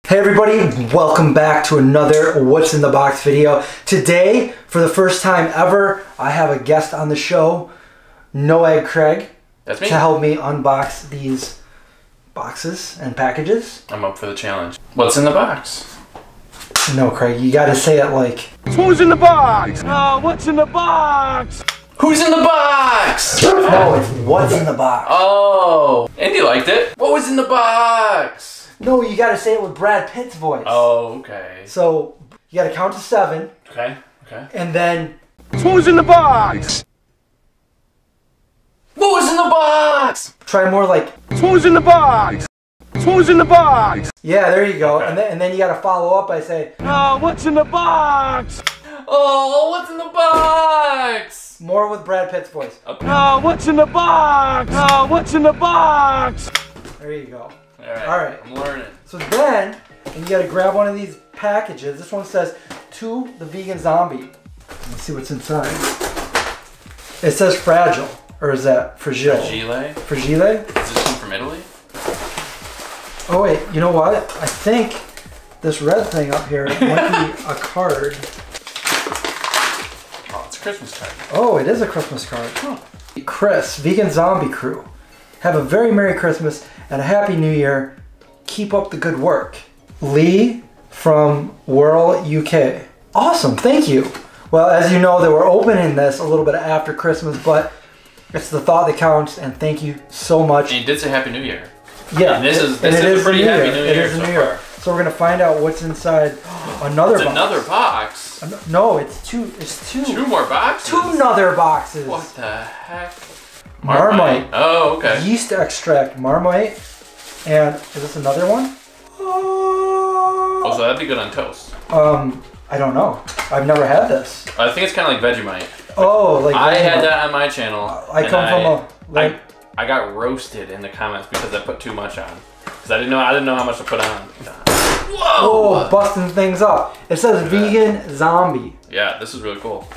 Hey everybody, welcome back to another What's in the Box video. Today, for the first time ever, I have a guest on the show, No Egg Craig. That's me. To help me unbox these boxes and packages. I'm up for the challenge. What's in the box? No, Craig, you gotta say it like... Who's in the box? Oh, what's in the box? Who's in the box? No, it's what's in the box. Oh, Andy liked it. What was in the box? No, you gotta say it with Brad Pitt's voice. Oh, okay. So, you gotta count to 7. Okay. And then... Who's in the box? What was in the box? Try more like... Who's in the box? Who's in the box? Yeah, there you go. Okay. And then you gotta follow up by saying... Oh, what's in the box? Oh, what's in the box? More with Brad Pitt's voice. Okay. Oh, what's in the box? Oh, what's in the box? There you go. All right. I'm learning. So then, and you gotta grab one of these packages. This one says, to the vegan zombie. Let's see what's inside. It says fragile, or is that fragile? Fragile? Fragile? Is this one from Italy? Oh wait, you know what? I think this red thing up here might be a card. Oh, it's a Christmas card. Oh, it is a Christmas card. Huh. Chris, Vegan Zombie Crew. Have a very Merry Christmas and a Happy New Year. Keep up the good work. Lee from Whirl, UK. Awesome, thank you. Well, as you know, they were opening this a little bit after Christmas, but it's the thought that counts, and thank you so much. And you did say Happy New Year. Yeah, And this is a pretty Happy New Year. It is a New Year. So we're gonna find out what's inside another It's box. another box. No, it's two. It's two. Two more boxes. Two another boxes. What the heck? Marmite. Oh, okay. Yeast extract Marmite. And is this another one? Oh, so that'd be good on toast. I don't know. I've never had this. I think it's kind of like Vegemite. Oh, like I had Vegemite. that on my channel. I come from a like. I got roasted in the comments because I put too much on. Because I didn't know how much to put on. Whoa! Oh, busting things up. It says vegan zombie. Yeah, this is really cool.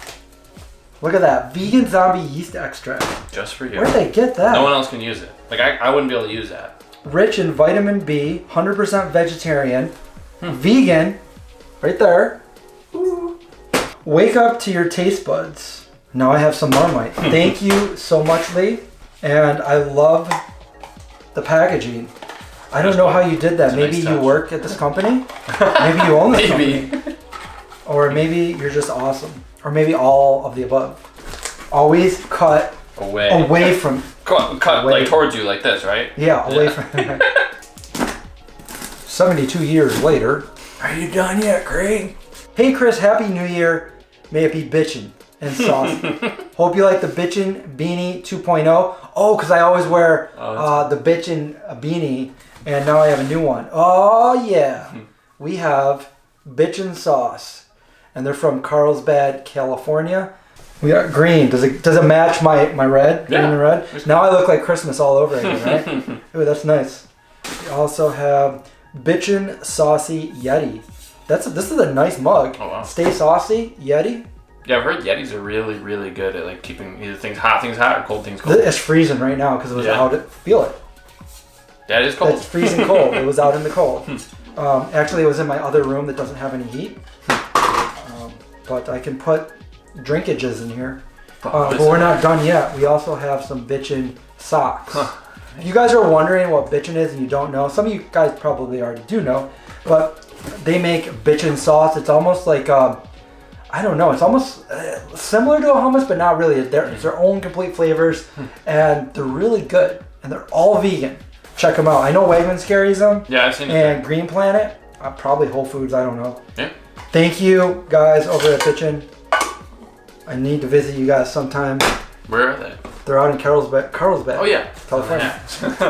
Look at that. Vegan zombie yeast extract. Just for you. Where'd they get that? No one else can use it. Like I wouldn't be able to use that. Rich in vitamin B, 100% vegetarian, vegan, right there. Ooh. Wake up to your taste buds. Now I have some Marmite. Thank you so much, Lee. And I love the packaging. I don't know how you did that. Maybe you work at this company? Maybe you own this company. Or maybe you're just awesome. Or maybe all of the above. Always cut away from... Cut away. like towards you like this, right? Yeah, away from... 72 years later. Are you done yet, Craig? Hey Chris, Happy New Year. May it be bitchin' and saucy. Hope you like the Bitchin' Beanie 2.0. Oh, because I always wear the Bitchin' Beanie, and now I have a new one. Oh yeah. We have Bitchin' Sauce, and they're from Carlsbad, California. We got green. Does it match my red? Green and red? Now I look like Christmas all over again, right? Ooh, that's nice. We also have Bitchin' Saucy Yeti. This is a nice mug. Oh, wow. Stay saucy, Yeti. Yeah, I've heard Yetis are really, really good at like keeping either things hot, or cold, things cold. It's freezing right now because it was out. Feel it. That is cold. It's freezing cold. It was out in the cold. Actually, it was in my other room that doesn't have any heat. But I can put drinkages in here. But we're not done yet. We also have some Bitchin' socks. You guys are wondering what Bitchin' is and you don't know. Some of you guys probably already do know. But they make Bitchin' sauce. It's almost like... I don't know, it's almost similar to a hummus, but not really. It's their own complete flavors, and they're really good, and they're all vegan. Check them out. I know Wegmans carries them. Yeah, I've seen it. And Green Planet, probably Whole Foods, I don't know. Yeah. Thank you, guys, over at Bitchin'. I need to visit you guys sometime. Where are they? They're out in Carlsbad. Oh, yeah. California.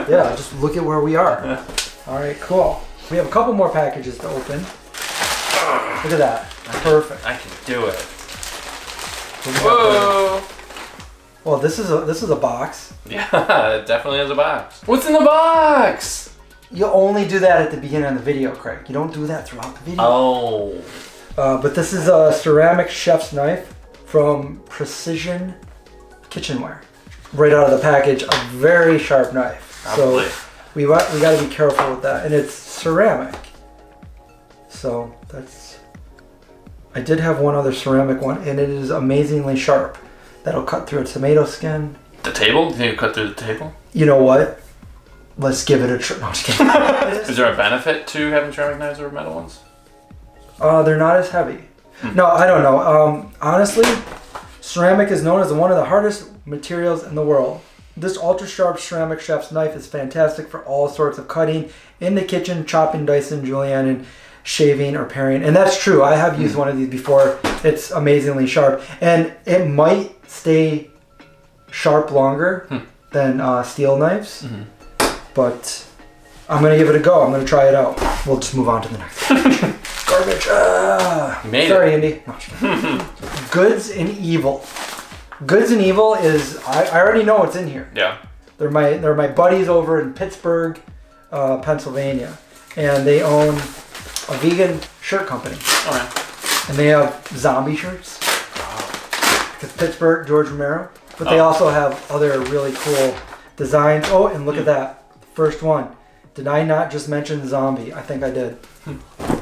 Yeah, just look at where we are. All right, cool. We have a couple more packages to open. Look at that. Perfect. I can do it. Whoa! Well, this is a box. Yeah, it definitely has a box. What's in the box? You only do that at the beginning of the video, Craig. You don't do that throughout the video. Oh. But this is a ceramic chef's knife from Precision Kitchenware. Right out of the package, a very sharp knife. Probably. So we got to be careful with that. And it's ceramic. So that's, I did have one other ceramic one, and it is amazingly sharp. That'll cut through a tomato skin. The table? You think it'll cut through the table? You know what? Let's give it a try. No, I'm just kidding. Is there a benefit to having ceramic knives over metal ones? They're not as heavy. No, I don't know. Honestly, ceramic is known as one of the hardest materials in the world. This ultra sharp ceramic chef's knife is fantastic for all sorts of cutting in the kitchen, chopping, dicing, julienning, shaving, or paring. And that's true. I have used one of these before. It's amazingly sharp. And it might stay sharp longer than steel knives. But I'm going to give it a go. I'm going to try it out. We'll just move on to the next one. Garbage. Sorry, Andy. No, Goods and Evil. Goods and Evil is, I already know what's in here. Yeah. They're my buddies over in Pittsburgh, Pennsylvania. And they own a vegan shirt company. Okay. And they have zombie shirts. Because Pittsburgh, George Romero. But they also have other really cool designs. Oh, and look at that. First one. Did I not just mention zombie? I think I did.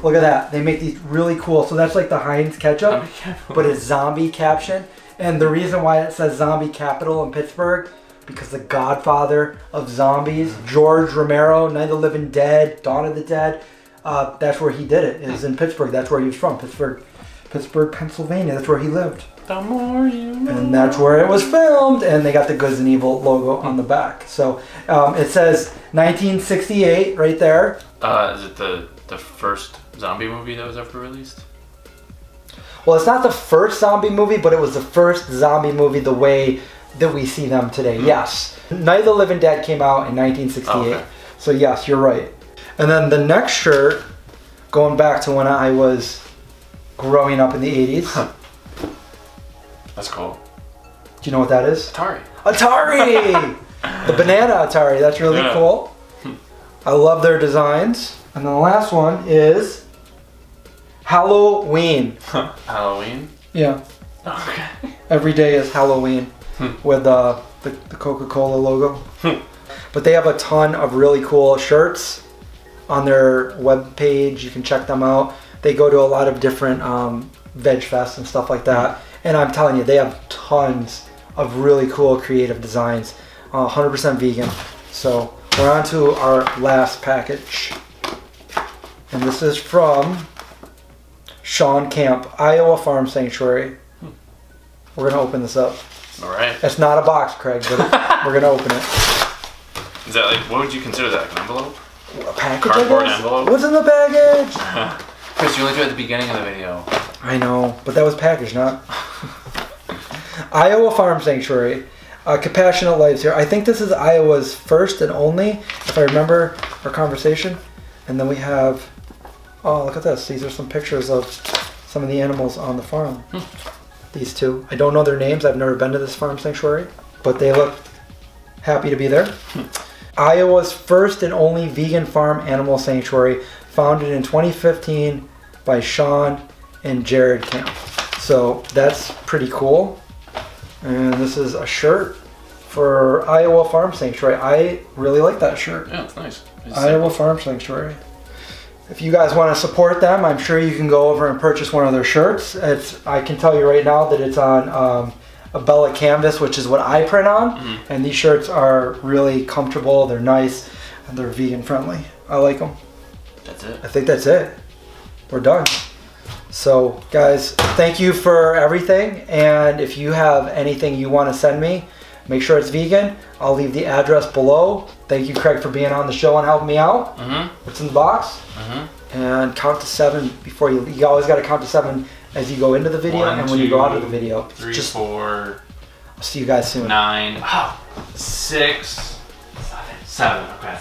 Look at that. They make these really cool. So that's like the Heinz ketchup, but it's zombie caption. And the reason why it says zombie capital in Pittsburgh, because the godfather of zombies, George Romero, Night of the Living Dead, Dawn of the Dead, that's where he did it. It was in Pittsburgh. That's where he was from. Pittsburgh, Pennsylvania. That's where he lived. The more you know. And that's where it was filmed. And they got the Goods and Evil logo on the back. So it says 1968 right there. Is it the first zombie movie that was ever released? Well, it's not the first zombie movie, but it was the first zombie movie the way that we see them today. Yes. Night of the Living Dead came out in 1968. Okay. So yes, you're right. And then the next shirt, going back to when I was growing up in the 80s. That's cool. Do you know what that is? Atari. Atari! The banana Atari. That's really cool. I love their designs. And then the last one is Halloween. Halloween? Yeah. Okay. Every day is Halloween with the Coca-Cola logo. But they have a ton of really cool shirts on their webpage. You can check them out. They go to a lot of different veg fests and stuff like that. And I'm telling you, they have tons of really cool creative designs. 100% vegan. So we're on to our last package. And this is from Sean Camp, Iowa Farm Sanctuary. We're going to open this up. All right. It's not a box, Craig, but we're going to open it. Is that like, what would you consider that, like an envelope? A package, Cardboard I guess? envelope? What's in the package? Chris, you only do it at the beginning of the video. I know, but that was packaged, not. Iowa Farm Sanctuary. Compassionate Lives here. I think this is Iowa's first and only, if I remember our conversation. And then we have, oh, look at this. These are some pictures of some of the animals on the farm. These two. I don't know their names. I've never been to this farm sanctuary, but they look happy to be there. Iowa's first and only vegan farm animal sanctuary, founded in 2015 by Sean and Jared Camp. So that's pretty cool. And this is a shirt for Iowa Farm Sanctuary. I really like that shirt. Yeah, it's nice. Iowa Farm Sanctuary. If you guys want to support them, I'm sure you can go over and purchase one of their shirts. I can tell you right now that it's on a Bella canvas, which is what I print on. And these shirts are really comfortable. They're nice and they're vegan friendly. I like them. That's it. I think that's it. We're done. So guys, thank you for everything. And if you have anything you want to send me, make sure it's vegan. I'll leave the address below. Thank you, Craig, for being on the show and helping me out. What's in the box? And count to 7 before you always got to count to 7 as you go into the video 1, and when you go out of the video. 3, 4. I'll see you guys soon. 9, 6, 7. Okay.